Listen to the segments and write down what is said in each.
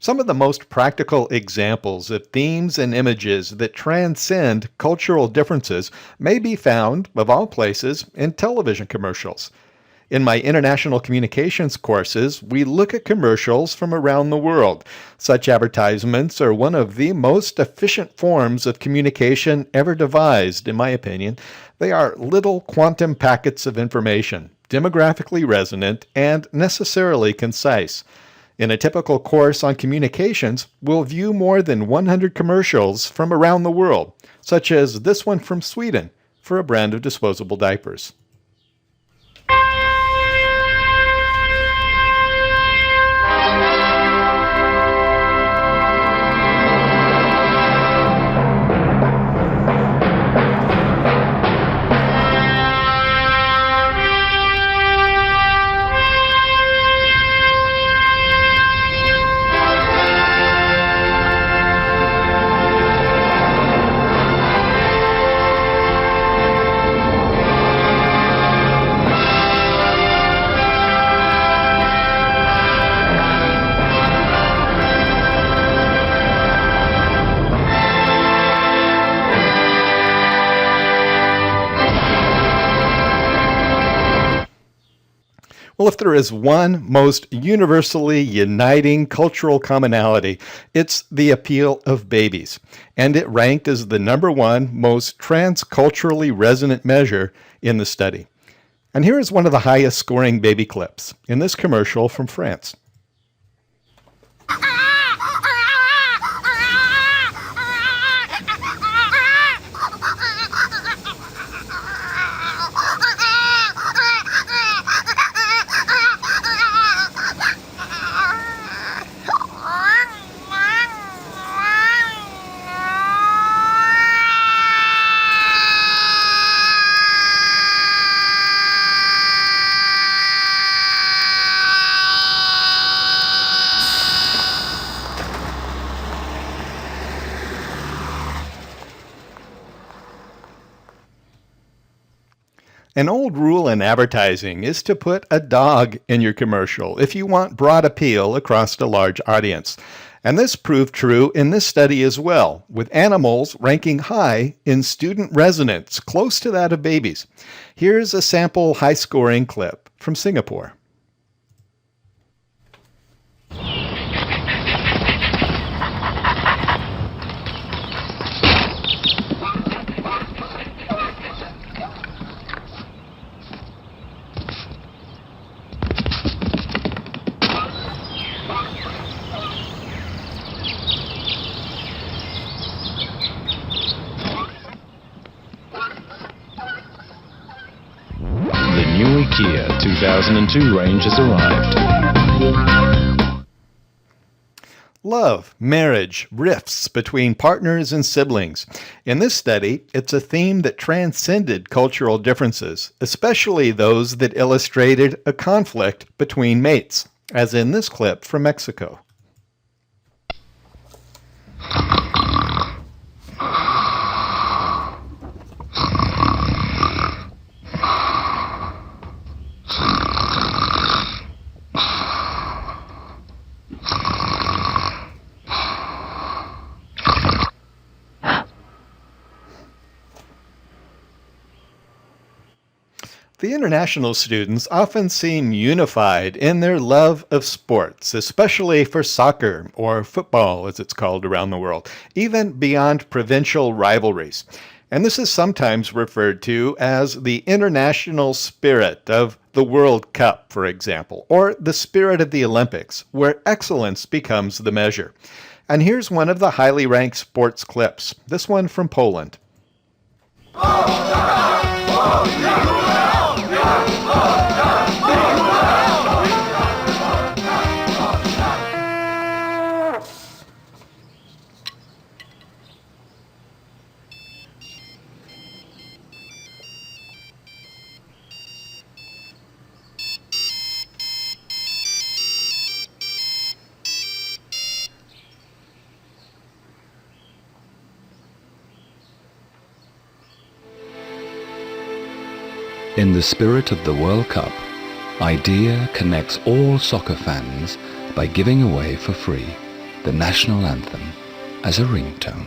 Some of the most practical examples of themes and images that transcend cultural differences may be found, of all places, in television commercials. In my international communications courses, we look at commercials from around the world. Such advertisements are one of the most efficient forms of communication ever devised, in my opinion. They are little quantum packets of information, demographically resonant, and necessarily concise. In a typical course on communications, we'll view more than 100 commercials from around the world, such as this one from Sweden for a brand of disposable diapers. Well, if there is one most universally uniting cultural commonality, it's the appeal of babies. And it ranked as the number one most transculturally resonant measure in the study. And here is one of the highest scoring baby clips in this commercial from France. An old rule in advertising is to put a dog in your commercial if you want broad appeal across a large audience. And this proved true in this study as well, with animals ranking high in student resonance, close to that of babies. Here's a sample high-scoring clip from Singapore. The new Kia 2002 range has arrived. Love, marriage, rifts between partners and siblings. In this study, it's a theme that transcended cultural differences, especially those that illustrated a conflict between mates, as in this clip from Mexico. The international students often seem unified in their love of sports, especially for soccer, or football as it's called around the world, even beyond provincial rivalries. And this is sometimes referred to as the international spirit of the World Cup, for example, or the spirit of the Olympics, where excellence becomes the measure. And here's one of the highly ranked sports clips, this one from Poland. In the spirit of the World Cup, IDEA connects all soccer fans by giving away for free the national anthem as a ringtone.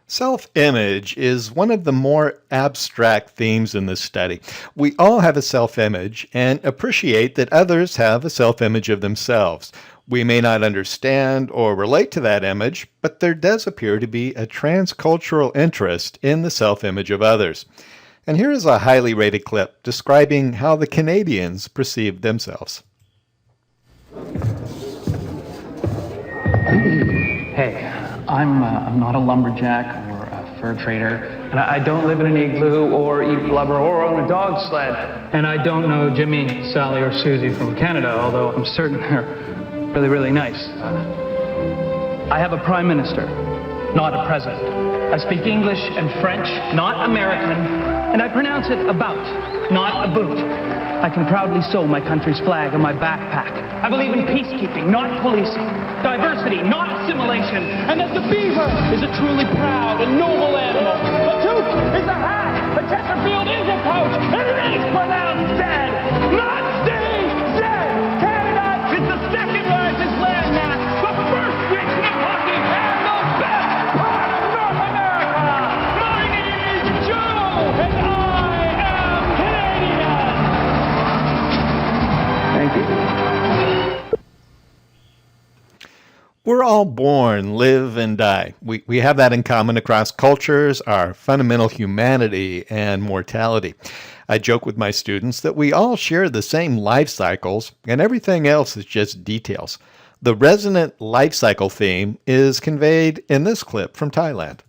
Self-image is one of the more abstract themes in this study. We all have a self-image and appreciate that others have a self-image of themselves. We may not understand or relate to that image, but there does appear to be a transcultural interest in the self-image of others. And here is a highly rated clip describing how the Canadians perceive themselves. Hey, I'm not a lumberjack or a fur trader, and I don't live in an igloo or eat blubber or own a dog sled. And I don't know Jimmy, Sally, or Susie from Canada, although I'm certain they're really, really nice. I have a prime minister, not a president. I speak English and French, not American, and I pronounce it about, not a boot. I can proudly sew my country's flag on my backpack. I believe in peacekeeping, not policing. Diversity, not assimilation. And that the beaver is a truly proud and noble animal. A toque is a hat. A Chesterfield is a pouch. And it is pronounced dead. Not stay dead. Canada is the second largest landmass. The first rich in hockey and the best part of North America. My name is Joe, and I am Canadian. Thank you. We're all born, live, and die. We have that in common across cultures, our fundamental humanity and mortality. I joke with my students that we all share the same life cycles, and everything else is just details. The resonant life cycle theme is conveyed in this clip from Thailand.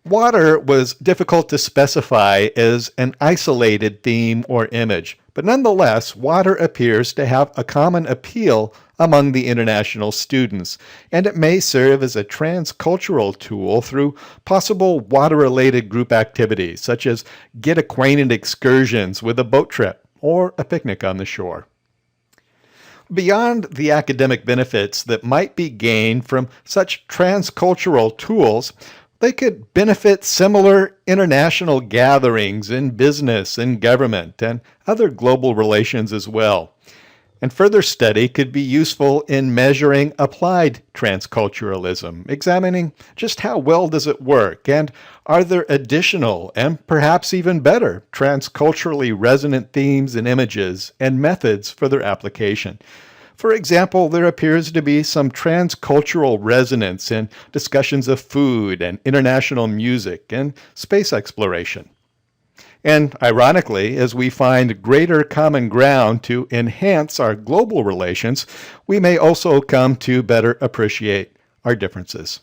Water was difficult to specify as an isolated theme or image, but nonetheless, water appears to have a common appeal among the international students, and it may serve as a transcultural tool through possible water-related group activities, such as get-acquainted excursions with a boat trip or a picnic on the shore. Beyond the academic benefits that might be gained from such transcultural tools, they could benefit similar international gatherings in business and government and other global relations as well. And further study could be useful in measuring applied transculturalism, examining just how well does it work, and are there additional and perhaps even better transculturally resonant themes and images and methods for their application. For example, there appears to be some transcultural resonance in discussions of food and international music and space exploration. And ironically, as we find greater common ground to enhance our global relations, we may also come to better appreciate our differences.